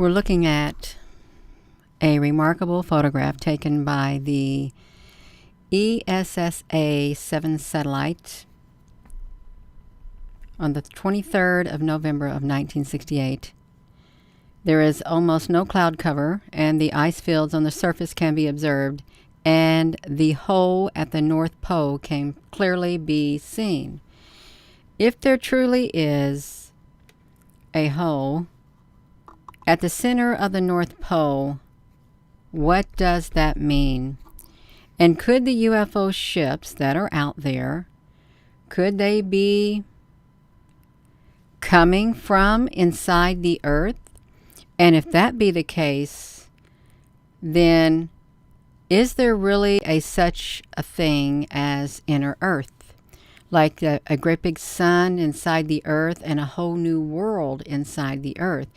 We're looking at a remarkable photograph taken by the ESSA 7 satellite on the 23rd of November of 1968. There is almost no cloud cover, and the ice fields on the surface can be observed, and the hole at the North Pole can clearly be seen. If there truly is a hole at the center of the North Pole, what does that mean? And could the UFO ships that are out there, could they be coming from inside the Earth? And if that be the case, then is there really such a thing as inner Earth? Like a great big sun inside the Earth and a whole new world inside the Earth.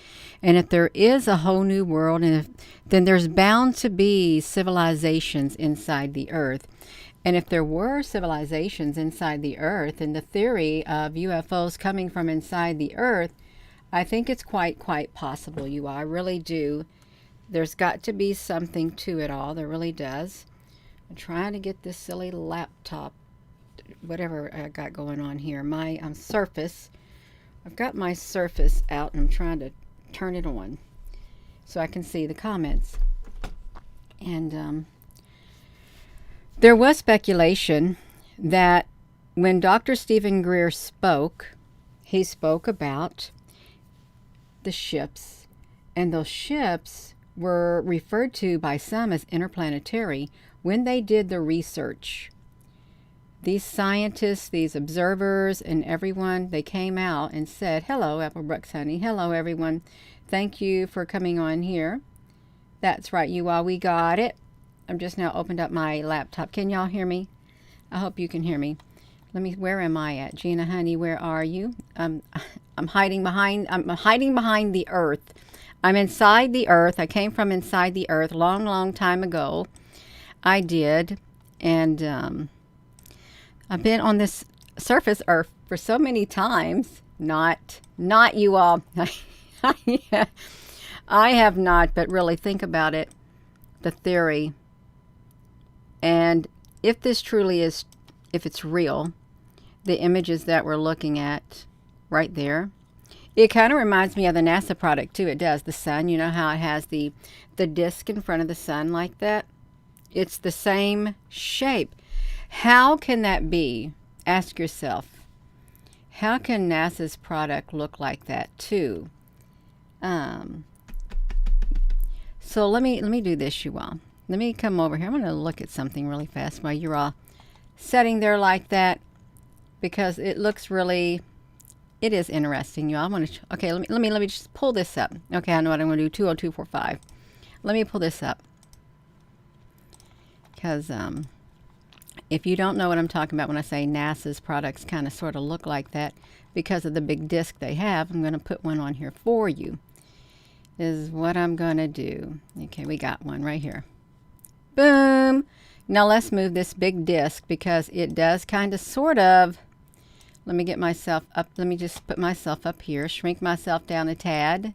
And if there is a whole new world, then there's bound to be civilizations inside the Earth. And if there were civilizations inside the Earth, and the theory of UFOs coming from inside the Earth, I think it's quite possible, you all. I really do. There's got to be something to it all. There really does. I'm trying to get this silly laptop, whatever I got going on here. My Surface. I've got my Surface out, and I'm trying to turn it on so I can see the comments. And there was speculation that when Dr. Stephen Greer spoke, he spoke about the ships, and those ships were referred to by some as interplanetary when they did the research. These scientists, these observers, and everyone, they came out and said, "Hello, Applebrooks honey. Hello, everyone. Thank you for coming on here." That's right, you all. We got it. I'm just now opened up my laptop. Can y'all hear me? I hope you can hear me. Where am I at? Gina, honey, where are you? I'm hiding behind the Earth. I'm inside the Earth. I came from inside the Earth long time ago. I did. And I've been on this surface Earth for so many times. Not you all. I have not, but really think about it. The theory. And if this truly is, if it's real, the images that we're looking at right there, it kind of reminds me of the NASA product too. It does. The sun, you know how it has the disc in front of the sun like that? It's the same shape. How can that be? Ask yourself. How can NASA's product look like that too? So let me do this, you all. Let me come over here. I'm going to look at something really fast while you're all sitting there like that, because it looks really, it is interesting, you all. Okay, let me just pull this up. Okay, I know what I'm going to do. 20245. Let me pull this up, because if you don't know what I'm talking about when I say NASA's products kind of sort of look like that because of the big disc they have, I'm going to put one on here for you. Is what I'm going to do. Okay, we got one right here. Boom! Now let's move this big disc, because it does kind of sort of, let me get myself up. Let me just put myself up here, shrink myself down a tad.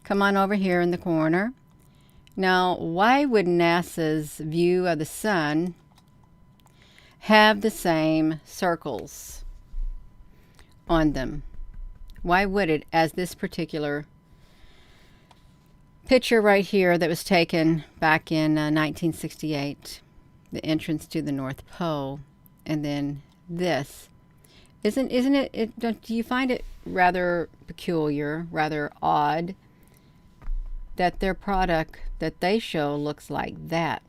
Come on over here in the corner. Now, why would NASA's view of the sun have the same circles on them? Why would it, as this particular picture right here that was taken back in 1968, the entrance to the North Pole, and then this? Isn't it, do you find it rather peculiar, rather odd, that their product that they show looks like that?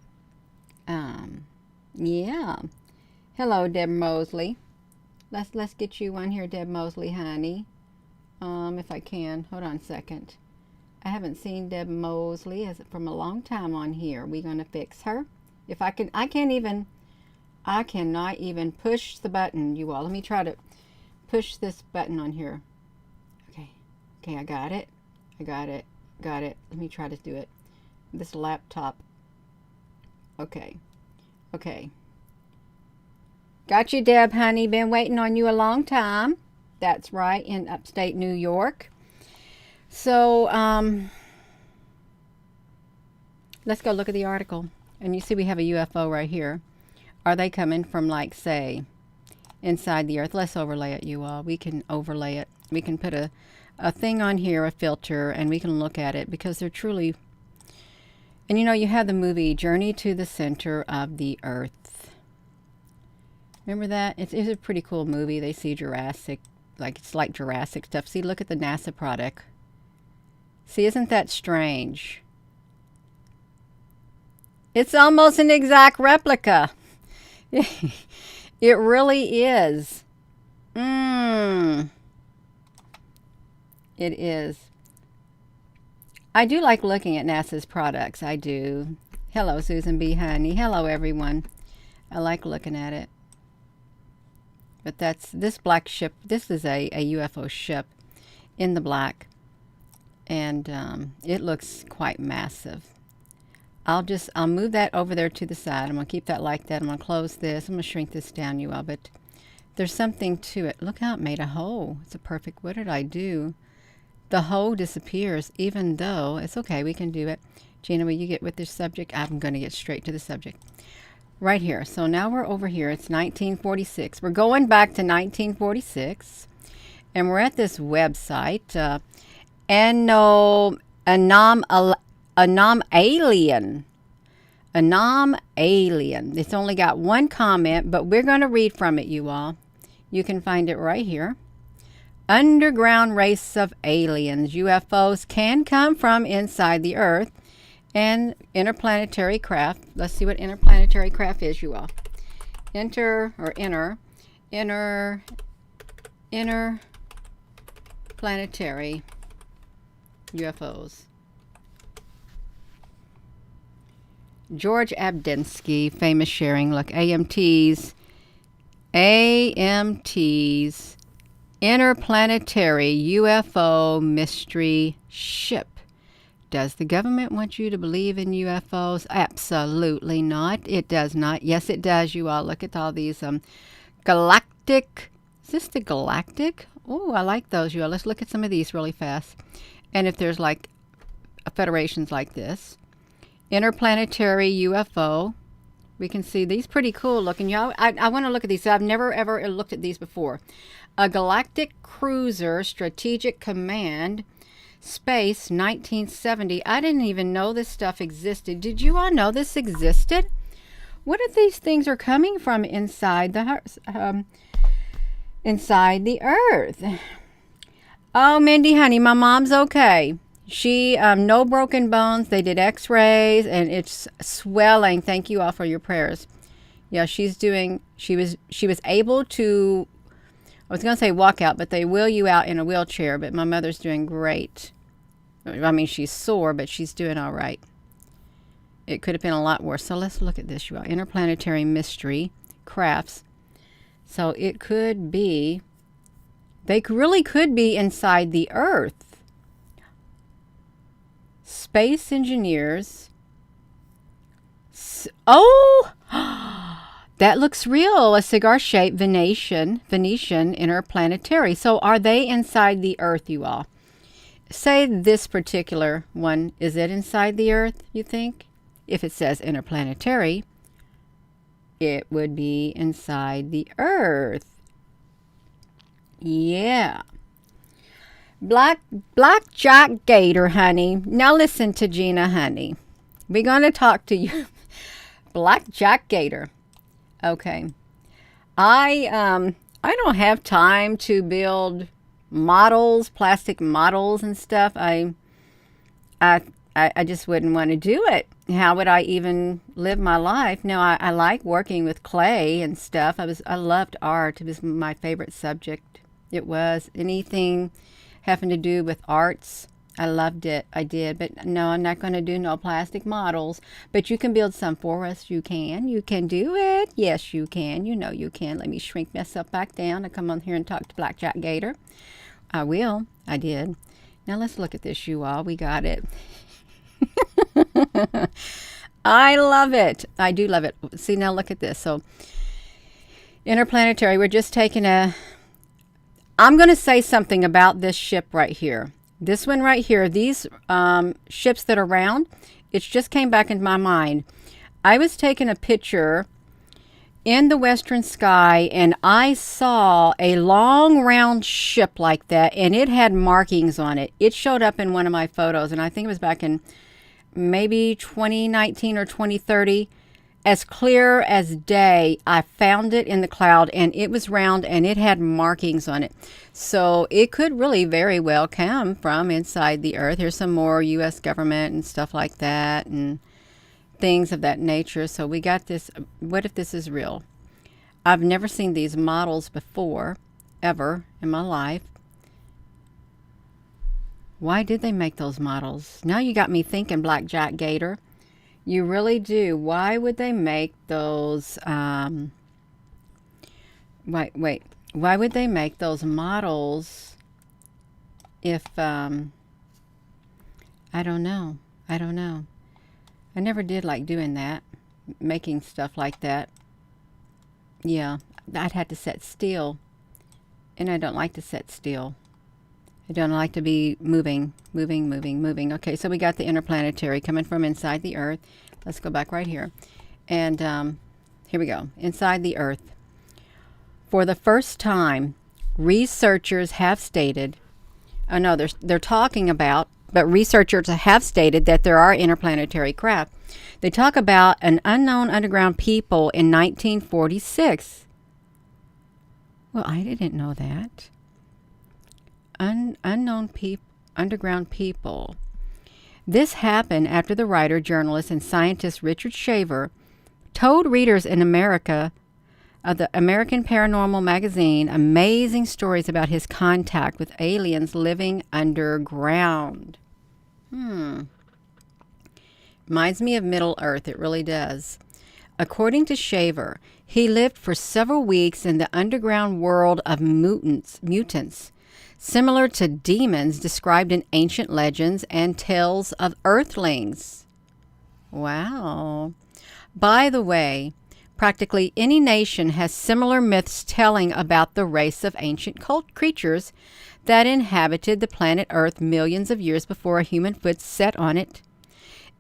Yeah. Hello, Deb Mosley. Let's get you on here, Deb Mosley, honey. If I can. Hold on a second. I haven't seen Deb Mosley from a long time on here. We're going to fix her. If I can, I cannot even push the button, you all. Let me try to push this button on here. Okay, I got it. Let me try to do it. This laptop. Okay. Got you, Deb, honey. Been waiting on you a long time. That's right, in upstate New York. So, let's go look at the article. And you see we have a UFO right here. Are they coming from, like, say, inside the earth? Let's overlay it, you all. We can overlay it. We can put a thing on here, a filter, and we can look at it because they're truly... And you know, you have the movie Journey to the Center of the Earth. Remember that? It's a pretty cool movie. They see Jurassic, like it's like Jurassic stuff. See, look at the NASA product. See, isn't that strange? It's almost an exact replica. It really is. It is. I do like looking at NASA's products. I do. Hello, Susan B. Honey. Hello, everyone. I like looking at it. But that's this black ship. This is a UFO ship in the black. And it looks quite massive. I'll move that over there to the side. I'm going to keep that like that. I'm going to close this. I'm going to shrink this down, you all. But there's something to it. Look how it made a hole. It's a perfect... What did I do? The hole disappears, even though... It's okay. We can do it. Gina, will you get with this subject? I'm going to get straight to the subject. Right here. So now we're over here. It's 1946. We're going back to 1946. And we're at this website. Anom Alien. It's only got one comment, but we're going to read from it, you all. You can find it right here. Underground race of aliens. UFOs can come from inside the Earth and interplanetary craft. Let's see what interplanetary craft is, you all. Interplanetary UFOs. George Abdinsky, famous sharing. Look, AMTs, interplanetary UFO mystery ship. Does the government want you to believe in UFOs? Absolutely not. It does not. Yes, it does, you all. Look at all these galactic. Is this the galactic? Oh, I like those, you all. Let's look at some of these really fast. And if there's like federations like this. Interplanetary UFO. We can see these pretty cool looking. Y'all, I want to look at these. I've never ever looked at these before. A Galactic Cruiser Strategic Command Space 1970. I didn't even know this stuff existed. Did you all know this existed? What if these things are coming from inside the Earth? Oh, Mindy, honey, my mom's okay. She, no broken bones. They did x-rays and it's swelling. Thank you all for your prayers. Yeah, she was able to, I was going to say walk out, but they wheel you out in a wheelchair. But my mother's doing great. I mean, she's sore, but she's doing all right. It could have been a lot worse. So let's look at this, you all. Interplanetary mystery crafts. So it could be, they really could be inside the Earth. Space engineers. Oh, that looks real. A cigar-shaped Venetian interplanetary. So are they inside the Earth, you all? Say this particular one, is it inside the Earth, you think? If it says interplanetary, it would be inside the Earth. Yeah. Blackjack Gator, honey. Now listen to Gina, honey. We're going to talk to you. Blackjack Gator. Okay. I don't have time to build models, plastic models and stuff. I just wouldn't want to do it. How would I even live my life? No, I like working with clay and stuff. I loved art. It was my favorite subject. It was anything having to do with arts. I loved it. I did. But no, I'm not going to do no plastic models. But you can build some for us. You can. You can do it. Yes, you can. You know you can. Let me shrink myself back down and come on here and talk to Blackjack Gator. I will. I did. Now let's look at this, you all. We got it. I love it. I do love it. See, now look at this. So, interplanetary. We're just taking a... I'm going to say something about this ship right here. This one right here, these ships that are round, It just came back into my mind. I was taking a picture in the western sky, and I saw a long round ship like that, and it had markings on it. It showed up in one of my photos, and I think it was back in maybe 2019 or 2030. As clear as day, I found it in the cloud, and it was round, and it had markings on it. So it could really very well come from inside the earth. Here's some more U.S. government and stuff like that, and things of that nature. So we got this. What if this is real? I've never seen these models before, ever in my life. Why did they make those models? Now you got me thinking, Blackjack Gator. You really do. Why would they make those? Wait. Why would they make those models if, I don't know. I never did like doing that, making stuff like that. Yeah, I'd have to sit still, and I don't like to sit still. I don't like to be moving. Okay, so we got the interplanetary coming from inside the Earth. Let's go back right here. And here we go. Inside the Earth. For the first time, researchers have stated, oh no, they're talking about, but researchers have stated that there are interplanetary craft. They talk about an unknown underground people in 1946. Well, I didn't know that. Unknown underground people. This happened after the writer, journalist, and scientist Richard Shaver told readers in America of the American Paranormal magazine amazing stories about his contact with aliens living underground. Reminds me of Middle Earth. It really does. According to Shaver, he lived for several weeks in the underground world of mutants, similar to demons described in ancient legends and tales of earthlings. Wow. By the way, practically any nation has similar myths telling about the race of ancient creatures that inhabited the planet Earth millions of years before a human foot set on it.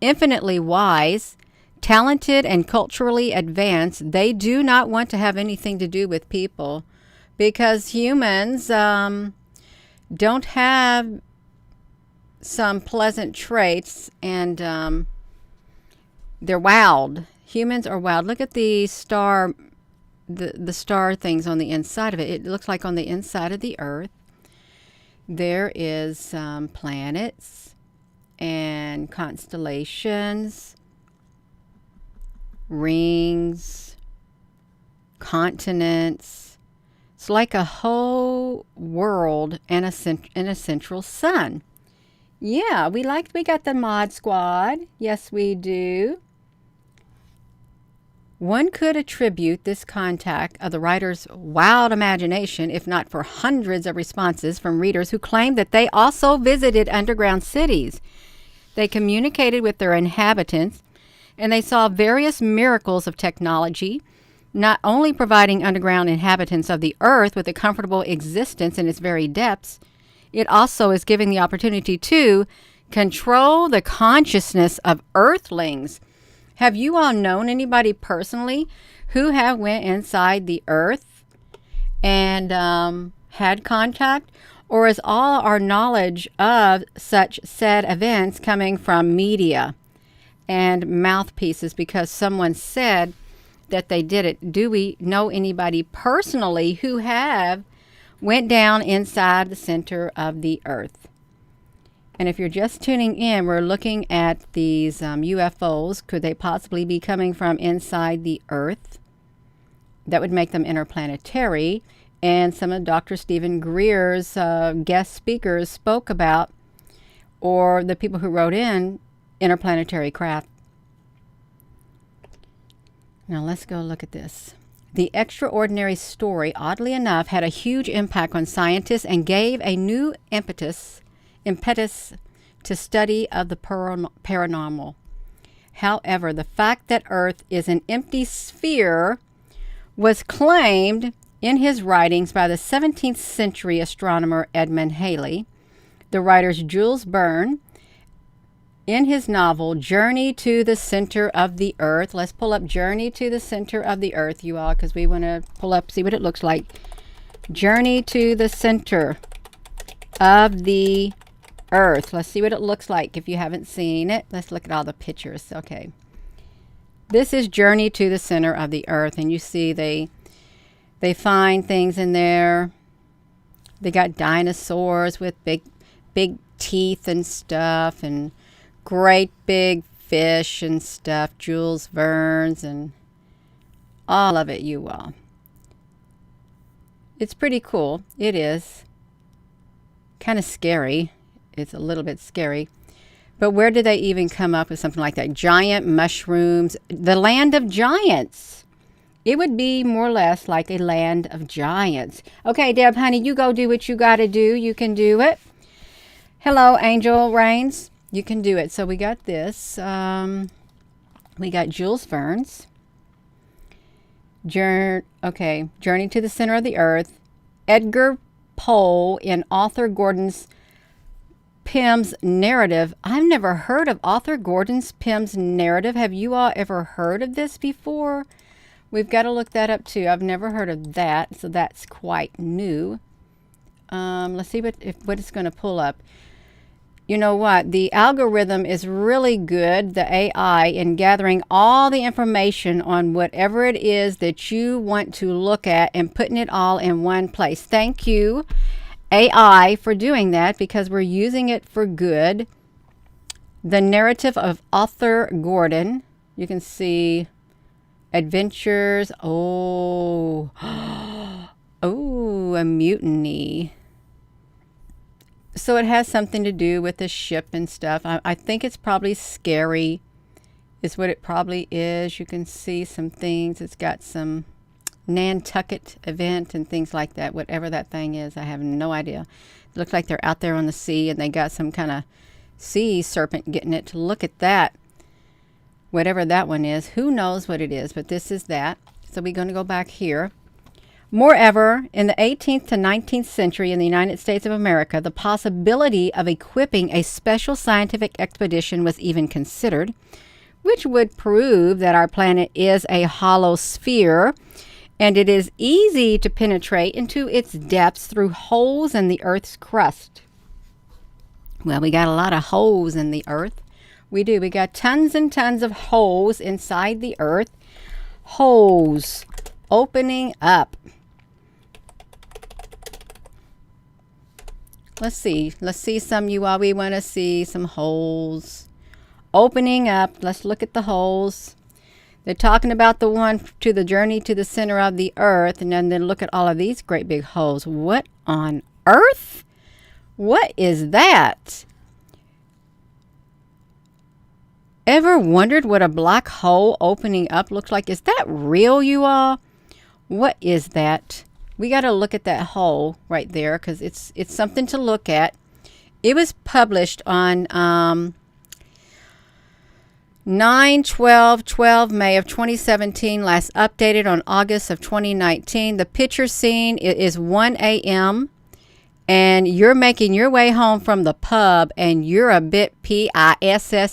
Infinitely wise, talented, and culturally advanced, they do not want to have anything to do with people because humans don't have some pleasant traits, and they're wild. Humans are wild. Look at the star, the star things on the inside of it. It looks like on the inside of the Earth there is planets and constellations, rings, continents. It's like a whole world and a central sun. Yeah, we got the Mod Squad. Yes, we do. One could attribute this contact of the writer's wild imagination, if not for hundreds of responses from readers who claimed that they also visited underground cities. They communicated with their inhabitants, and they saw various miracles of technology, not only providing underground inhabitants of the Earth with a comfortable existence in its very depths, it also is giving the opportunity to control the consciousness of Earthlings. Have you all known anybody personally who have went inside the Earth and had contact? Or is all our knowledge of such said events coming from media and mouthpieces because someone said that they did it? Do we know anybody personally who have went down inside the center of the Earth? And if you're just tuning in, we're looking at these UFOs. Could they possibly be coming from inside the Earth? That would make them interplanetary. And some of Dr. Stephen Greer's guest speakers spoke about, or the people who wrote in, interplanetary craft. Now let's go look at this. The extraordinary story, oddly enough, had a huge impact on scientists and gave a new impetus to study of the paranormal. However, the fact that Earth is an empty sphere was claimed in his writings by the 17th century astronomer Edmund Halley, the writers Jules Verne, in his novel, Journey to the Center of the Earth. Let's pull up Journey to the Center of the Earth, you all, because we want to pull up, see what it looks like. Journey to the Center of the Earth. Let's see what it looks like if you haven't seen it. Let's look at all the pictures. Okay. This is Journey to the Center of the Earth, and you see they find things in there. They got dinosaurs with big teeth and stuff, and great big fish and stuff, Jules Verne's, and all of it, you all. It's pretty cool. It is. Kind of scary. It's a little bit scary. But where did they even come up with something like that? Giant mushrooms. The land of giants. It would be more or less like a land of giants. Okay, Deb, honey, you go do what you got to do. You can do it. Hello, Angel Rains. You can do it. So we got this. We got Jules Verne's. Journey to the Center of the Earth. Edgar Poe in Arthur Gordon's Pym's narrative. I've never heard of Arthur Gordon's Pym's narrative. Have you all ever heard of this before? We've got to look that up too. I've never heard of that, so that's quite new. Let's see what it's going to pull up. You know what? The algorithm is really good, the AI, in gathering all the information on whatever it is that you want to look at and putting it all in one place. Thank you, AI, for doing that, because we're using it for good. The narrative of Arthur Gordon. You can see adventures. Oh, a mutiny. So it has something to do with the ship and stuff. I think it's probably scary is what it probably is. You can see some things. It's got some Nantucket event and things like that. Whatever that thing is, I have no idea. It looks like they're out there on the sea and they got some kind of sea serpent getting it to look at that. Whatever that one is. Who knows what it is, but this is that. So we're going to go back here. Moreover, in the 18th to 19th century in the United States of America, the possibility of equipping a special scientific expedition was even considered, which would prove that our planet is a hollow sphere, and it is easy to penetrate into its depths through holes in the Earth's crust. Well, we got a lot of holes in the Earth. We do. We got tons and tons of holes inside the Earth. Holes opening up. Let's see some, you all. We want to see some holes opening up. Let's look at the holes. They're talking about the one to the journey to the center of the earth, and then look at all of these great big holes. What on earth? What is that? Ever wondered what a black hole opening up looks like? Is that real, you all? What is that? We got to look at that hole right there because it's something to look at. It was published on 9/12/12 May of 2017, last updated on August of 2019. The picture scene is 1 a.m. and you're making your way home from the pub and you're a bit pissed,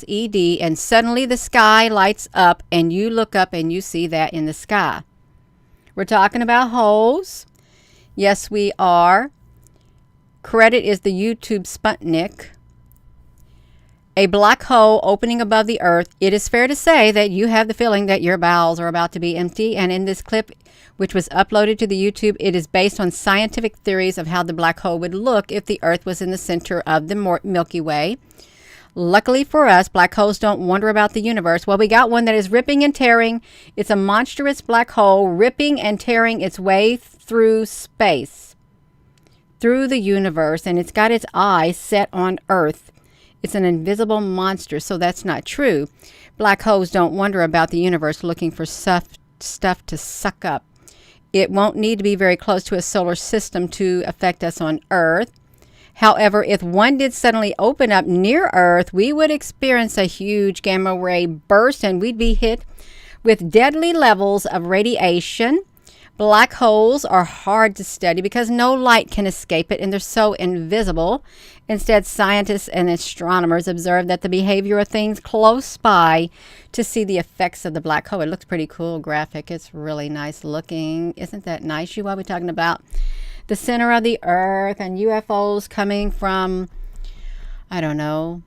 and suddenly the sky lights up and you look up and you see that in the sky. We're talking about holes. Yes, we are. Credit is the YouTube Sputnik. A black hole opening above the earth. It is fair to say that you have the feeling that your bowels are about to be empty. And in this clip, which was uploaded to the YouTube, it is based on scientific theories of how the black hole would look if the earth was in the center of the Milky Way. Luckily for us, black holes don't wonder about the universe. Well, we got one that is ripping and tearing. It's a monstrous black hole ripping and tearing its way through space, through the universe, and it's got its eyes set on Earth. It's an invisible monster, so that's not true. Black holes don't wonder about the universe looking for stuff to suck up. It won't need to be very close to a solar system to affect us on Earth. However, if one did suddenly open up near Earth, we would experience a huge gamma ray burst and we'd be hit with deadly levels of radiation. Black holes are hard to study because no light can escape it and they're so invisible. Instead, scientists and astronomers observe that the behavior of things close by to see the effects of the black hole. It looks pretty cool graphic. It's really nice looking. Isn't that nice? You are we talking about the center of the earth and UFOs coming from, I don't know,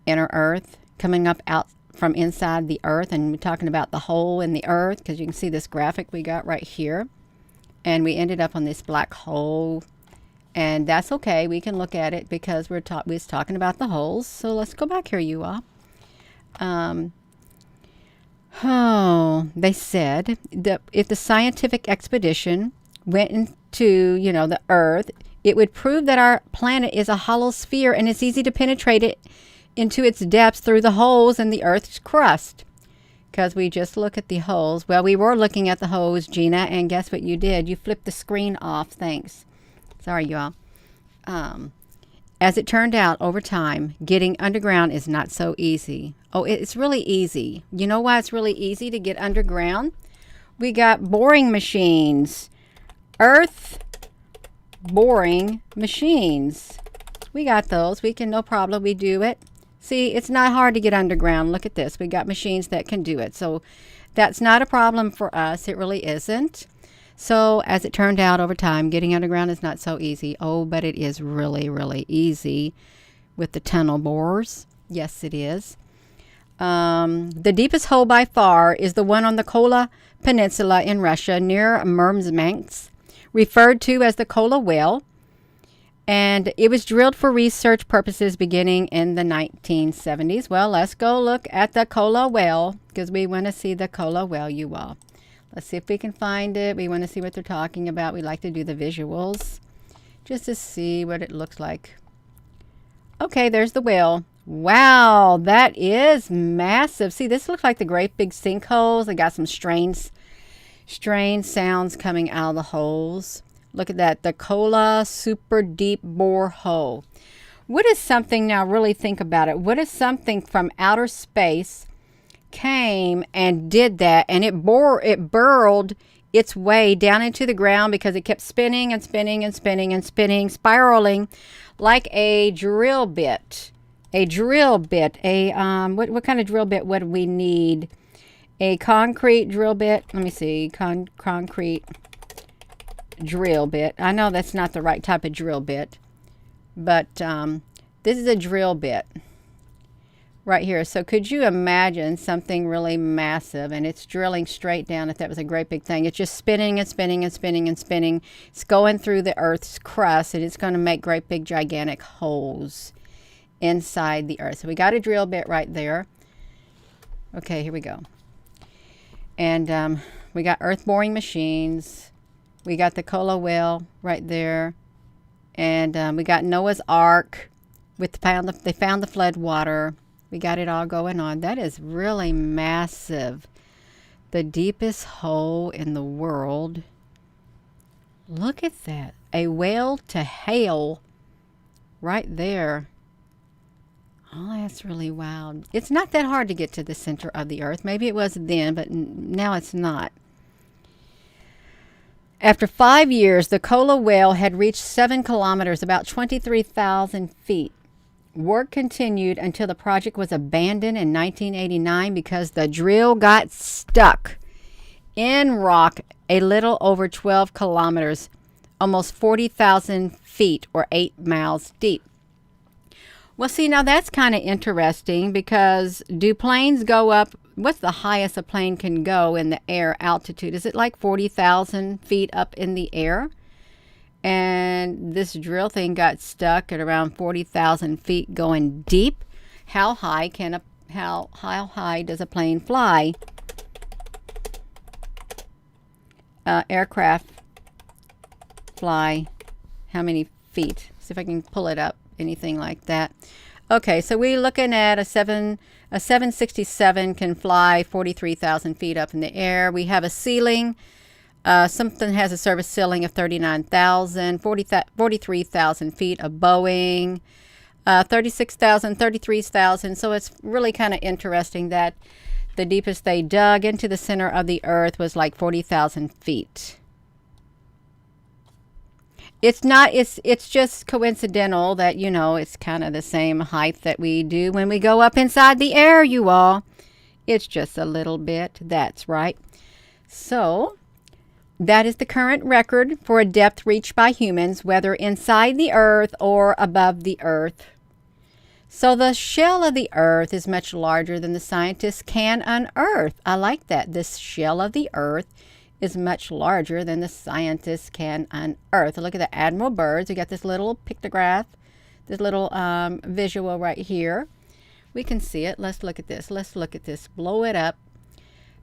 inner earth, coming up out from inside the earth, and we're talking about the hole in the earth because you can see this graphic we got right here, and we ended up on this black hole, and that's okay. We can look at it because we was talking about the holes. So let's go back here, you all. They said that if the scientific expedition went into, the earth, it would prove that our planet is a hollow sphere and it's easy to penetrate it into its depths through the holes in the earth's crust. Because we just look at the holes. Well, we were looking at the holes, Gina, and guess what you did? You flipped the screen off. Thanks. Sorry, y'all. As it turned out, over time, getting underground is not so easy. Oh, it's really easy. You know why it's really easy to get underground? We got boring machines. Earth boring machines. We got those. We can, no problem. We do it. See, it's not hard to get underground. Look at this. We got machines that can do it. So that's not a problem for us. It really isn't. So as it turned out over time, getting underground is not so easy. Oh, but it is really, really easy with the tunnel borers. Yes, it is. The deepest hole by far is the one on the Kola Peninsula in Russia near Murmansk, referred to as the Kola Well. And it was drilled for research purposes beginning in the 1970s. Well, let's go look at the Kola Well because we want to see the Kola Well, you all. Let's see if we can find it. We want to see what they're talking about. We like to do the visuals just to see what it looks like. Okay, there's the well. Wow, that is massive. See, this looks like the great big sinkholes. They got some strange sounds coming out of the holes. Look at that, the Kola Super Deep Bore Hole. What is something, now really think about it, what if something from outer space came and did that and it burrowed its way down into the ground because it kept spinning and spinning and spinning and spinning, spiraling like a drill bit. What kind of drill bit would we need? A concrete drill bit. Let me see, concrete drill bit. I know that's not the right type of drill bit, but this is a drill bit right here. So could you imagine something really massive and it's drilling straight down? If that was a great big thing, it's just spinning and spinning and spinning and spinning. It's going through the earth's crust and it's going to make great big gigantic holes inside the earth. So we got a drill bit right there. Okay, here we go. And we got earth boring machines. We got the Kola Well right there. And we got Noah's Ark. They found the flood water. We got it all going on. That is really massive. The deepest hole in the world. Look at that. A whale to hail right there. Oh, that's really wild. It's not that hard to get to the center of the earth. Maybe it was then, but now it's not. After 5 years, the Kola Well had reached 7 kilometers, about 23,000 feet. Work continued until the project was abandoned in 1989 because the drill got stuck in rock a little over 12 kilometers, almost 40,000 feet or 8 miles deep. Well, see, now that's kind of interesting because do planes go up? What's the highest a plane can go in the air altitude? Is it like 40,000 feet up in the air? And this drill thing got stuck at around 40,000 feet going deep. How high does a plane fly? Aircraft fly how many feet? See if I can pull it up. Anything like that. Okay, so we're looking at a 767 can fly 43,000 feet up in the air. We have a ceiling. Something has a service ceiling of 39,000, 43,000 feet. A Boeing, 36,000, 33,000. So it's really kind of interesting that the deepest they dug into the center of the earth was like 40,000 feet. It's not, it's just coincidental that, you know, it's kind of the same height that we do when we go up inside the air, you all. It's just a little bit. That's right. So that is the current record for a depth reached by humans, whether inside the earth or above the earth. So the shell of the earth is much larger than the scientists can unearth. I like that. This shell of the earth is much larger than the scientists can unearth. Look at the admiral birds. We got this little pictograph, this little visual right here. We can see it. Let's look at this. Let's look at this. Blow it up.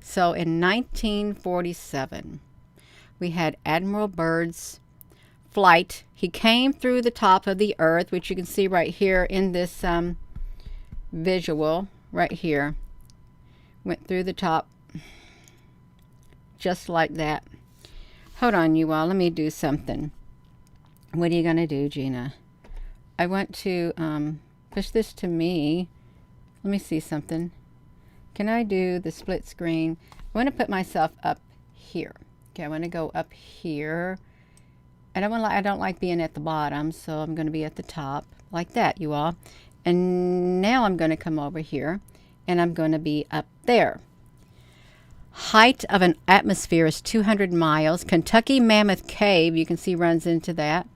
So in 1947, we had Admiral Byrd's flight. He came through the top of the earth, which you can see right here in this visual right here. Went through the top just like that. Hold on, you all. Let me do something. What are you going to do, Gina? I want to push this to me. Let me see something. Can I do the split screen? I want to put myself up here. Okay, I want to go up here. I don't like being at the bottom, so I'm going to be at the top like that, you all. And now I'm going to come over here, and I'm going to be up there. Height of an atmosphere is 200 miles. Kentucky Mammoth Cave, you can see, runs into that.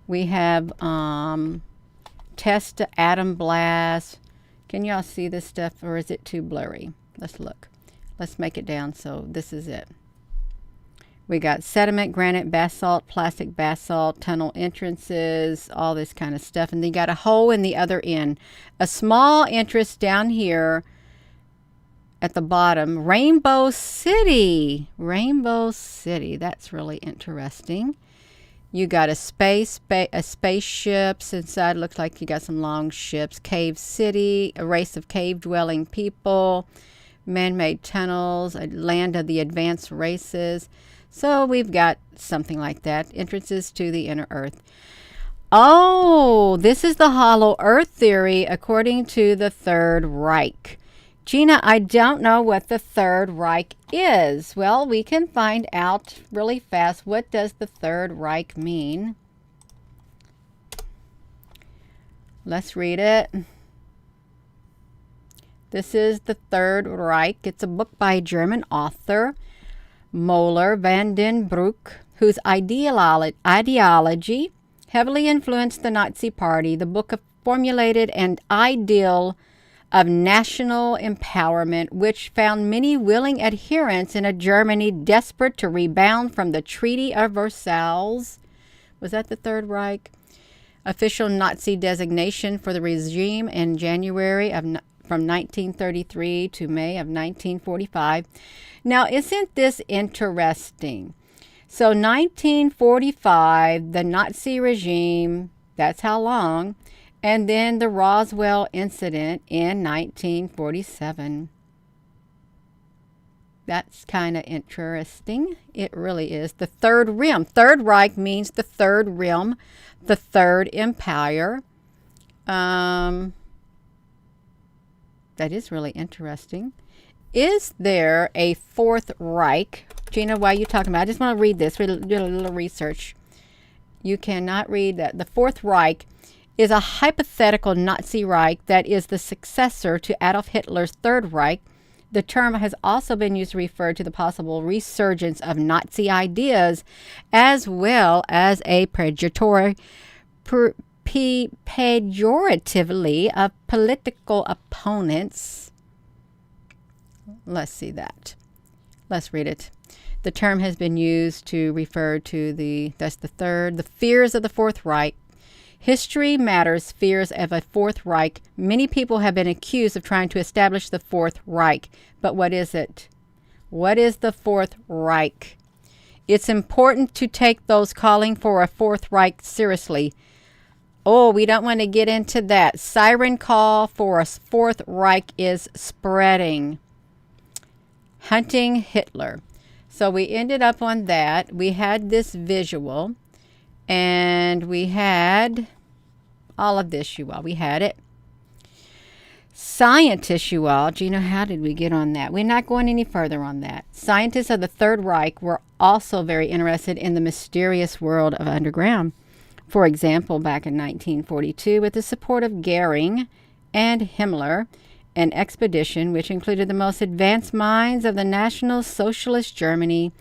We have test to atom blast. Can y'all see this stuff, or is it too blurry? Let's look. Let's make it down so this is it. We got sediment, granite, basalt, plastic basalt, tunnel entrances, all this kind of stuff. And then you got a hole in the other end. A small entrance down here at the bottom. Rainbow City. Rainbow City. That's really interesting. You got a spaceships inside. Looks like you got some long ships. Cave City. A race of cave-dwelling people. Man-made tunnels. A land of the advanced races. So we've got something like that. Entrances to the inner earth. Oh, this is the hollow earth theory according to the Third Reich. Gina, I don't know what the Third Reich is. Well, we can find out really fast. What does the Third Reich mean? Let's read it. This is the Third Reich. It's a book by a German author, Moller van den Broek, whose ideology heavily influenced the Nazi Party. The book formulated an ideal of national empowerment, which found many willing adherents in a Germany desperate to rebound from the Treaty of Versailles. Was that the Third Reich? Official Nazi designation for the regime in January from 1933 to May of 1945. Now, isn't this interesting? So 1945, the Nazi regime, that's how long, and then the Roswell incident in 1947. That's kind of interesting. It really is. The Third Rim. Third Reich means the Third Rim, the Third Empire. That is really interesting. Is there a Fourth Reich? Gina, why are you talking about? I just want to read this. We did a little research. You cannot read that. The Fourth Reich is a hypothetical Nazi Reich that is the successor to Adolf Hitler's Third Reich. The term has also been used to refer to the possible resurgence of Nazi ideas, as well as a pejoratively of political opponents. Let's see that. Let's read it. The term has been used to refer to the fears of the Fourth Reich. History matters, fears of a Fourth Reich. Many people have been accused of trying to establish the Fourth Reich. But what is it? What is the Fourth Reich? It's important to take those calling for a Fourth Reich seriously. Oh, we don't want to get into that. Siren call for a Fourth Reich is spreading. Hunting Hitler. So we ended up on that. We had this visual. And we had all of this, you all. We had it. Scientists, you all. Gina, how did we get on that? We're not going any further on that. Scientists of the Third Reich were also very interested in the mysterious world of underground. For example, back in 1942, with the support of Goering and Himmler, an expedition which included the most advanced minds of the National Socialist Germany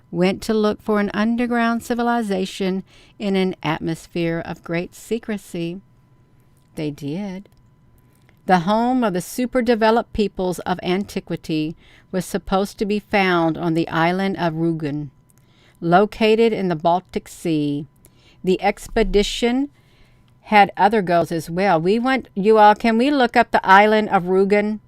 went to look for an underground civilization in an atmosphere of great secrecy. They did. The home of the super-developed peoples of antiquity was supposed to be found on the island of Rügen, located in the Baltic Sea. The expedition had other goals as well. Can we look up the island of Rügen?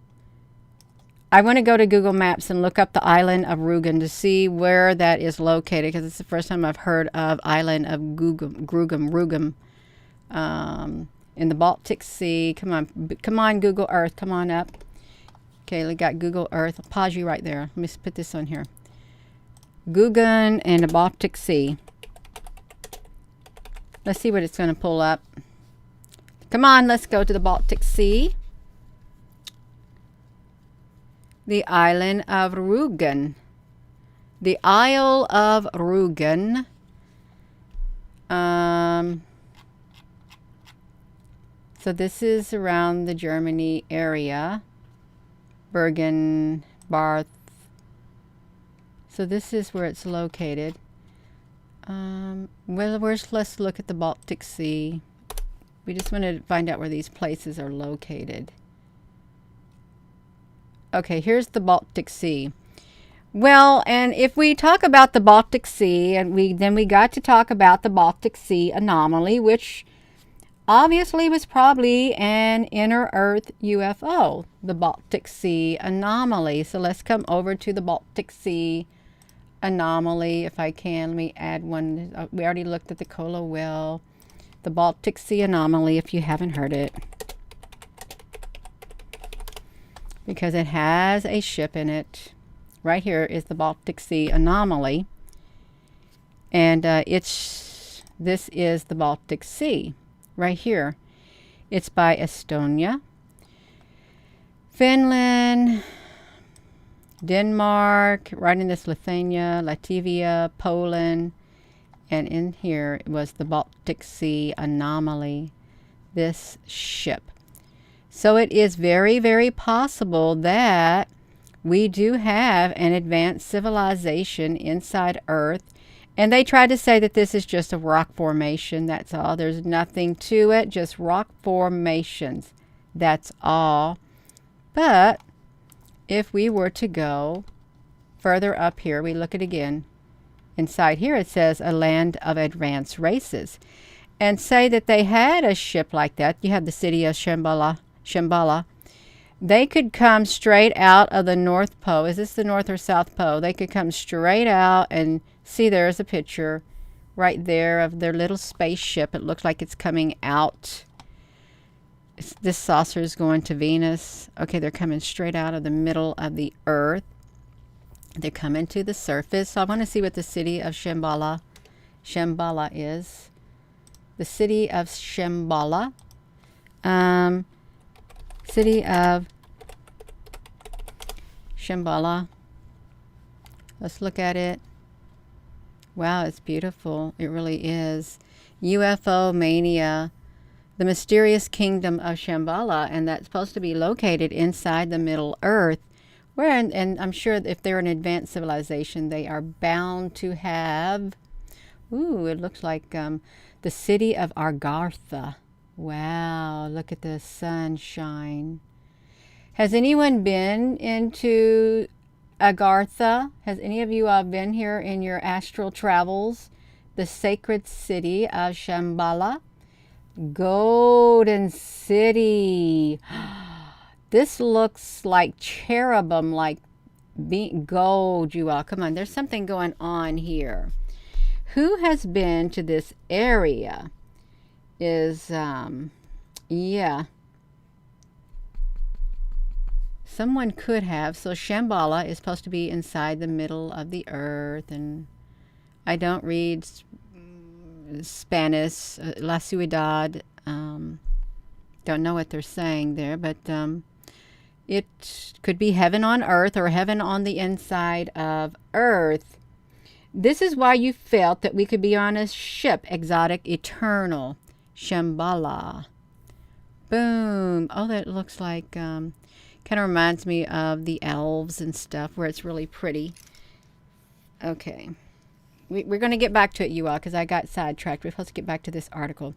I want to go to Google Maps and look up the island of Rügen to see where that is located, because it's the first time I've heard of island of Rügen, in the Baltic Sea. Come on, Google Earth, come on up. Okay, we got Google Earth. I'll pause you right there. Let me put this on here. Rügen and the Baltic Sea. Let's see what it's going to pull up. Come on, let's go to the Baltic Sea. The island of Rügen. The Isle of Rügen. So this is around the Germany area. Bergen, Barth. So this is where it's located. Let's look at the Baltic Sea. We just want to find out where these places are located. Okay, here's the Baltic Sea. Well, and if we talk about the Baltic Sea, and then we got to talk about the Baltic Sea anomaly, which obviously was probably an inner Earth UFO, the Baltic Sea anomaly. So let's come over to the Baltic Sea anomaly, if I can. Let me add one. We already looked at the Kola well. The Baltic Sea anomaly, if you haven't heard it, because it has a ship in it. Right here is the Baltic Sea anomaly, and this is the Baltic Sea right here. It's by Estonia, Finland, Denmark, right in this Lithuania, Latvia, Poland, and in here was the Baltic Sea anomaly, this ship. So it is very, very possible that we do have an advanced civilization inside Earth. And they try to say that this is just a rock formation. That's all. There's nothing to it, just rock formations. That's all. But if we were to go further up here, we look at it again. Inside here it says a land of advanced races. And say that they had a ship like that. You have the city of Shambhala. They could come straight out of the North Pole. Is this the North or South Pole? They could come straight out and see, there's a picture right there of their little spaceship. It looks like it's coming out. This saucer is going to Venus. Okay, they're coming straight out of the middle of the Earth. They're coming to the surface. So I want to see what the city of Shambhala is. The city of Shambhala. City of Shambhala. Let's look at it. Wow, it's beautiful. It really is. UFO mania. The mysterious kingdom of Shambhala, and that's supposed to be located inside the Middle Earth. Where, and I'm sure if they're an advanced civilization, they are bound to have, it looks like the city of Agartha. Wow, look at the sunshine. Has anyone been into Agartha? Has any of you been here in your astral travels? The sacred city of Shambhala. Golden city. This looks like cherubim, like gold, you all. Come on, there's something going on here. Who has been to this area? Yeah. Someone could have. So Shambhala is supposed to be inside the middle of the Earth, and I don't read Spanish, La Ciudad. Don't know what they're saying there, but it could be heaven on earth or heaven on the inside of Earth. This is why you felt that we could be on a ship, exotic, eternal. Shambhala. Boom. Oh, that looks like, kind of reminds me of the elves and stuff where it's really pretty. Okay. We're going to get back to it, you all, because I got sidetracked. We're supposed to get back to this article.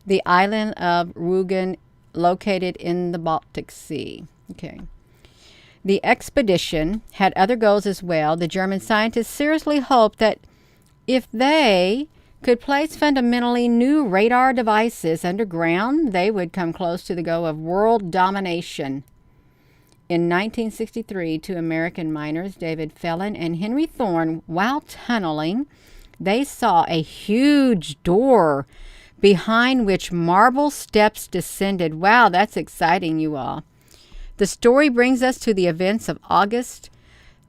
The island of Rügen, located in the Baltic Sea. Okay. The expedition had other goals as well. The German scientists seriously hoped that if they could place fundamentally new radar devices underground, they would come close to the goal of world domination. In 1963, two American miners, David Phelan and Henry Thorne, while tunneling, they saw a huge door behind which marble steps descended. Wow, that's exciting, you all. The story brings us to the events of August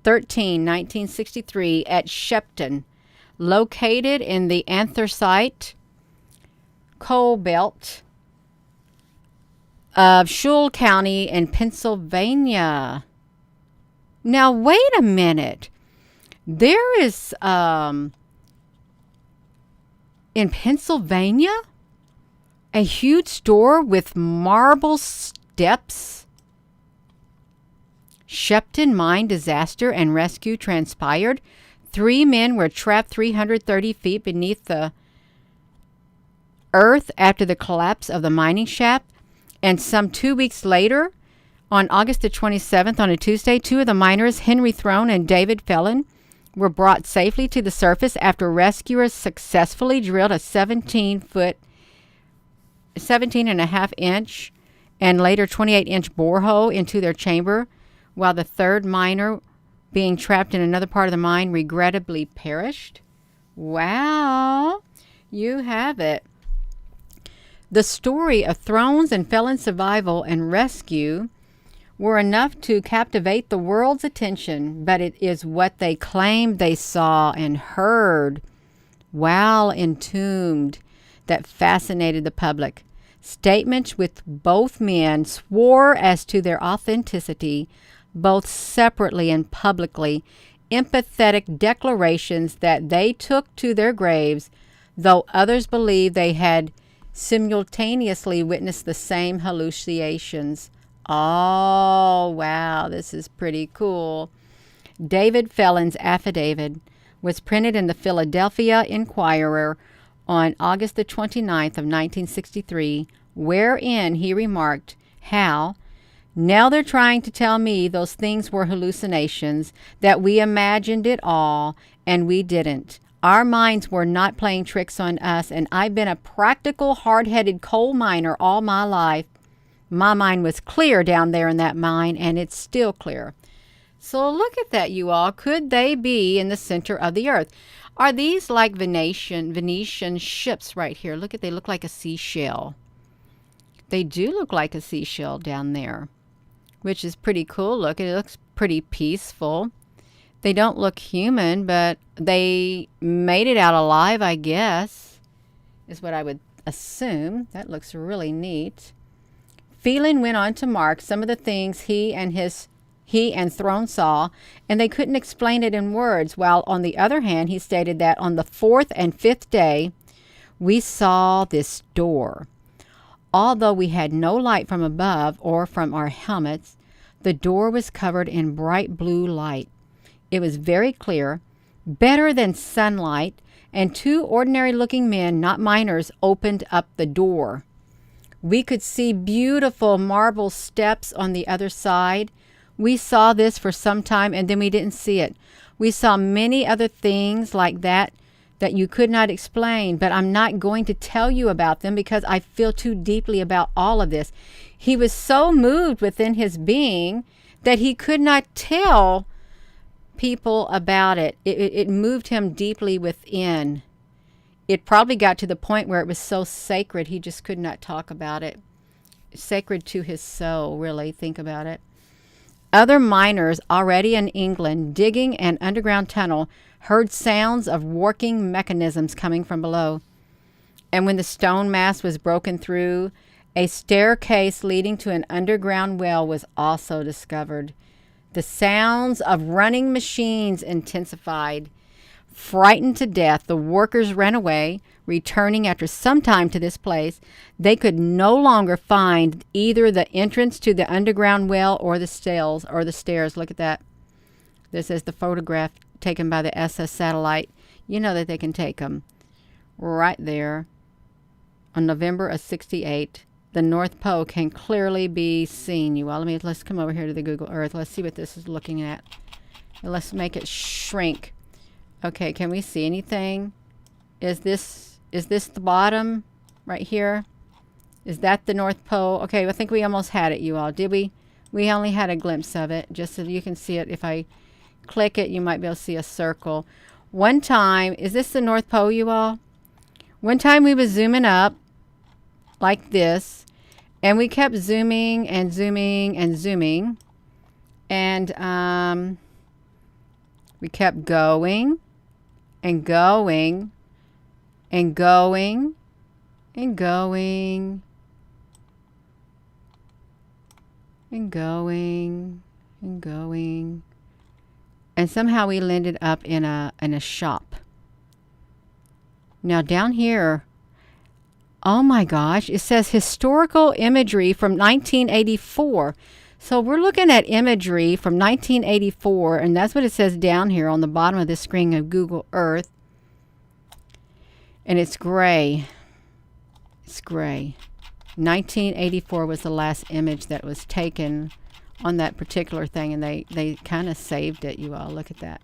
13, 1963 at Shepton, located in the anthracite coal belt of Shule County in Pennsylvania. Now, wait a minute. There is, in Pennsylvania, a huge store with marble steps. Shepton mine disaster and rescue transpired. 3 men were trapped 330 feet beneath the earth after the collapse of the mining shaft. And some 2 weeks later, on August the 27th, on a Tuesday, 2 of the miners, Henry Thorne and David Phelan, were brought safely to the surface after rescuers successfully drilled a 17 and a half inch and later 28-inch borehole into their chamber, while the third miner, being trapped in another part of the mine, regrettably perished. Wow, you have it. The story of Throne's and Phelan's survival and rescue were enough to captivate the world's attention, but it is what they claimed they saw and heard while entombed that fascinated the public. Statements with both men swore as to their authenticity, both separately and publicly, empathetic declarations that they took to their graves, though others believed they had simultaneously witnessed the same hallucinations. Oh, wow, this is pretty cool. David Phelan's affidavit was printed in the Philadelphia Inquirer on August the 29th of 1963, wherein he remarked how, now they're trying to tell me those things were hallucinations, that we imagined it all, and we didn't. Our minds were not playing tricks on us, and I've been a practical, hard-headed coal miner all my life. My mind was clear down there in that mine, and it's still clear. So look at that, you all. Could they be in the center of the earth? Are these like Venetian ships right here? Look at, they look like a seashell. They do look like a seashell down there, which is pretty cool. Look, it looks pretty peaceful. They don't look human, but they made it out alive, I guess, is what I would assume. That looks really neat. Phelan went on to mark some of the things he and Thorne saw, and they couldn't explain it in words, while on the other hand, he stated that on the 4th and 5th day, we saw this door. Although we had no light from above or from our helmets, the door was covered in bright blue light. It was very clear, better than sunlight, and 2 ordinary-looking men, not miners, opened up the door. We could see beautiful marble steps on the other side. We saw this for some time, and then we didn't see it. We saw many other things like that you could not explain, but I'm not going to tell you about them because I feel too deeply about all of this. He was so moved within his being that he could not tell people about it. It moved him deeply within. It probably got to the point where it was so sacred he just could not talk about it. Sacred to his soul, really. Think about it. Other miners already in England digging an underground tunnel heard sounds of working mechanisms coming from below. And when the stone mass was broken through, a staircase leading to an underground well was also discovered. The sounds of running machines intensified. Frightened to death, the workers ran away, returning after some time to this place. They could no longer find either the entrance to the underground well or the stairs. Look at that. This is the photograph taken by the SS satellite. You know that they can take them. Right there. On November of 68, the North Pole can clearly be seen, you all. Let's come over here to the Google Earth. Let's see what this is looking at. Let's make it shrink. Okay, can we see anything? Is this the bottom right here? Is that the North Pole? Okay, I think we almost had it, you all. Did we? We only had a glimpse of it, just so you can see it. If I click it, you might be able to see a circle. One time, is this the North Pole, you all? One time we was zooming up like this, and we kept zooming and zooming and zooming, and we kept going and going and going and going and going and going, and somehow we landed up in a shop. Now down here, oh my gosh, it says historical imagery from 1984. So we're looking at imagery from 1984, and that's what it says down here on the bottom of the screen of Google Earth. And it's gray. It's gray. 1984 was the last image that was taken on that particular thing, and they kind of saved it, you all. Look at that.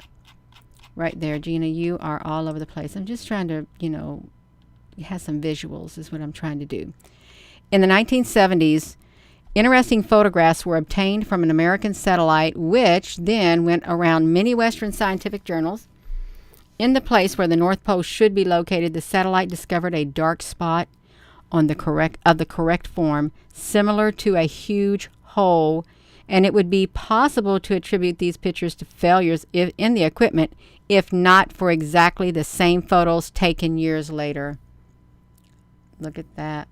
Right there, Gina, you are all over the place. I'm just trying to, have some visuals is what I'm trying to do. In the 1970s, interesting photographs were obtained from an American satellite, which then went around many Western scientific journals. In the place where the North Pole should be located, the satellite discovered a dark spot on the correct form, similar to a huge hole, and it would be possible to attribute these pictures to failures in the equipment, if not for exactly the same photos taken years later. Look at that.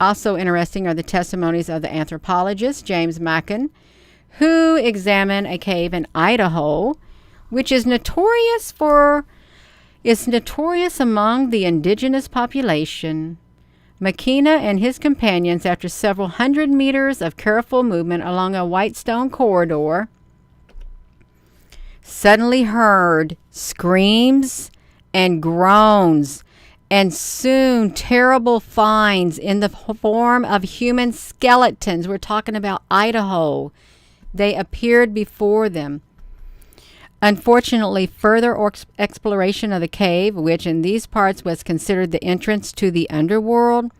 Also interesting are the testimonies of the anthropologist James Mackin, who examined a cave in Idaho, which is notorious among the indigenous population. McKenna and his companions, after several hundred meters of careful movement along a white stone corridor, suddenly heard screams and groans, and soon terrible finds in the form of human skeletons. We're talking about Idaho. They appeared before them. Unfortunately, further exploration of the cave, which in these parts was considered the entrance to the underworld,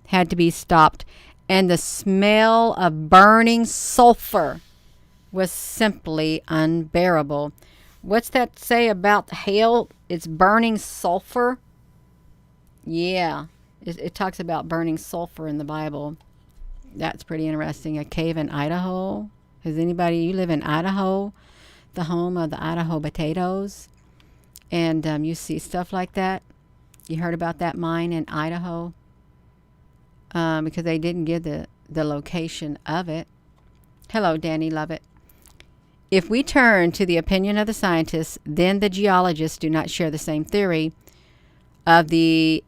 had to be stopped, and the smell of burning sulfur was simply unbearable. What's that say about hell? It's burning sulfur? Yeah, it talks about burning sulfur in the Bible. That's pretty interesting. A cave in Idaho. You live in Idaho, the home of the Idaho potatoes, and you see stuff like that? You heard about that mine in Idaho? Because they didn't give the location of it. Hello, Danny Lovett. If we turn to the opinion of the scientists, then the geologists do not share the same theory of the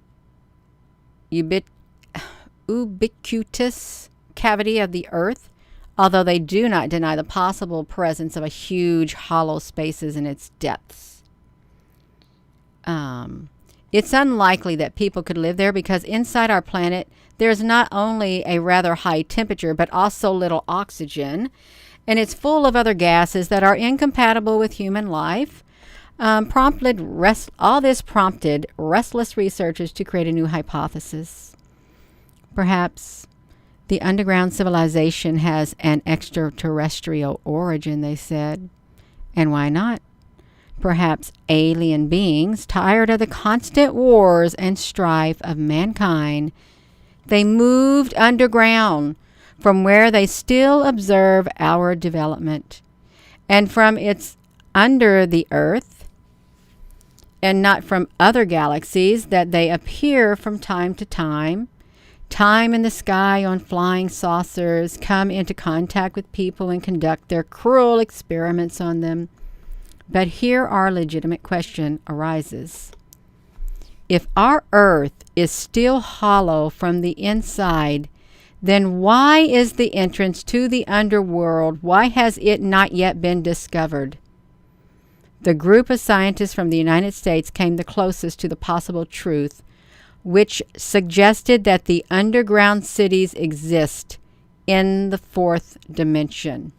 ubiquitous cavity of the Earth, although they do not deny the possible presence of a huge hollow spaces in its depths. It's unlikely that people could live there because inside our planet there's not only a rather high temperature but also little oxygen, and it's full of other gases that are incompatible with human life. All this prompted restless researchers to create a new hypothesis. Perhaps the underground civilization has an extraterrestrial origin, they said. And why not? Perhaps alien beings, tired of the constant wars and strife of mankind, they moved underground from where they still observe our development, and from its under the earth, and not from other galaxies that they appear from time to time in the sky on flying saucers, come into contact with people and conduct their cruel experiments on them. But here our legitimate question arises. If our earth is still hollow from the inside, then why is the entrance to the underworld, why has it not yet been discovered? The group of scientists from the United States came the closest to the possible truth, which suggested that the underground cities exist in the fourth dimension.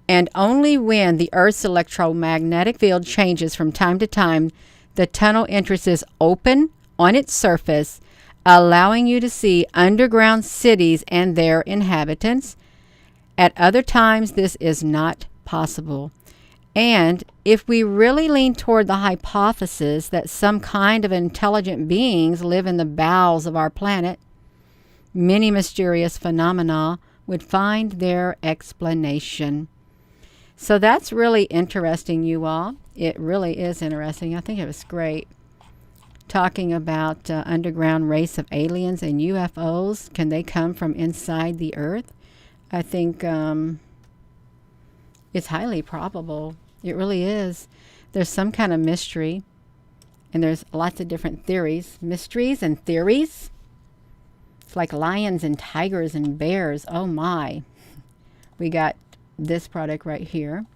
And only when the Earth's electromagnetic field changes from time to time, the tunnel entrances open on its surface, allowing you to see underground cities and their inhabitants. At other times, this is not possible. And if we really lean toward the hypothesis that some kind of intelligent beings live in the bowels of our planet, many mysterious phenomena would find their explanation. So that's really interesting, you all. It really is interesting. I think it was great. Talking about underground race of aliens and UFOs. Can they come from inside the Earth? I think it's highly probable. It really is. There's some kind of mystery. And there's lots of different theories. Mysteries and theories. It's like lions and tigers and bears. Oh my. We got this product right here,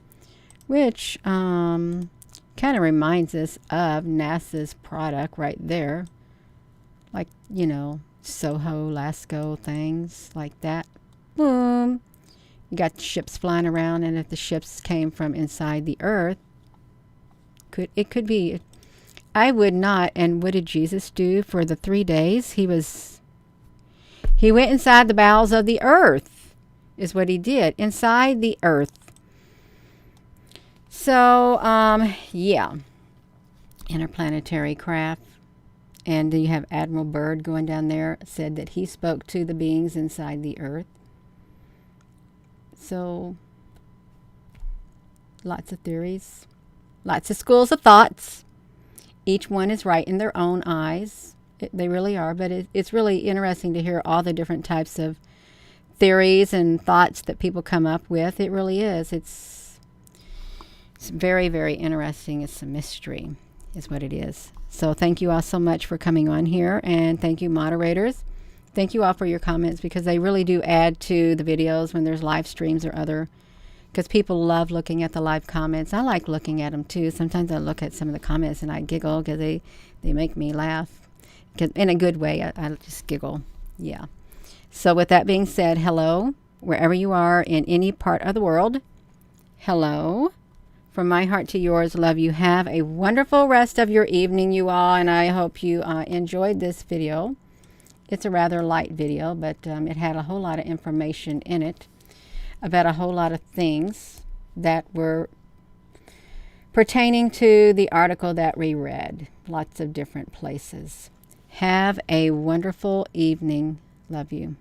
which kind of reminds us of NASA's product right there. Like, you know, Soho, Lasco things like that. Boom. You got ships flying around, and if the ships came from inside the Earth, it could be. I would not. And what did Jesus do for the 3 days? He went inside the bowels of the earth, is what he did, inside the earth. So, yeah, interplanetary craft. And you have Admiral Byrd going down there, said that he spoke to the beings inside the earth. So, lots of theories, lots of schools of thoughts. Each one is right in their own eyes. They really are, but it's really interesting to hear all the different types of theories and thoughts that people come up with. It really is. It's very, very interesting. It's a mystery, is what it is. So thank you all so much for coming on here, and thank you, moderators. Thank you all for your comments, because they really do add to the videos when there's live streams or other, because people love looking at the live comments. I like looking at them too. Sometimes I look at some of the comments and I giggle because they make me laugh. In a good way. I just giggle. Yeah. So with that being said, hello, wherever you are in any part of the world. Hello. From my heart to yours, love you. Have a wonderful rest of your evening, you all, and I hope you enjoyed this video. It's a rather light video, but it had a whole lot of information in it about a whole lot of things that were pertaining to the article that we read. Lots of different places. Have a wonderful evening. Love you.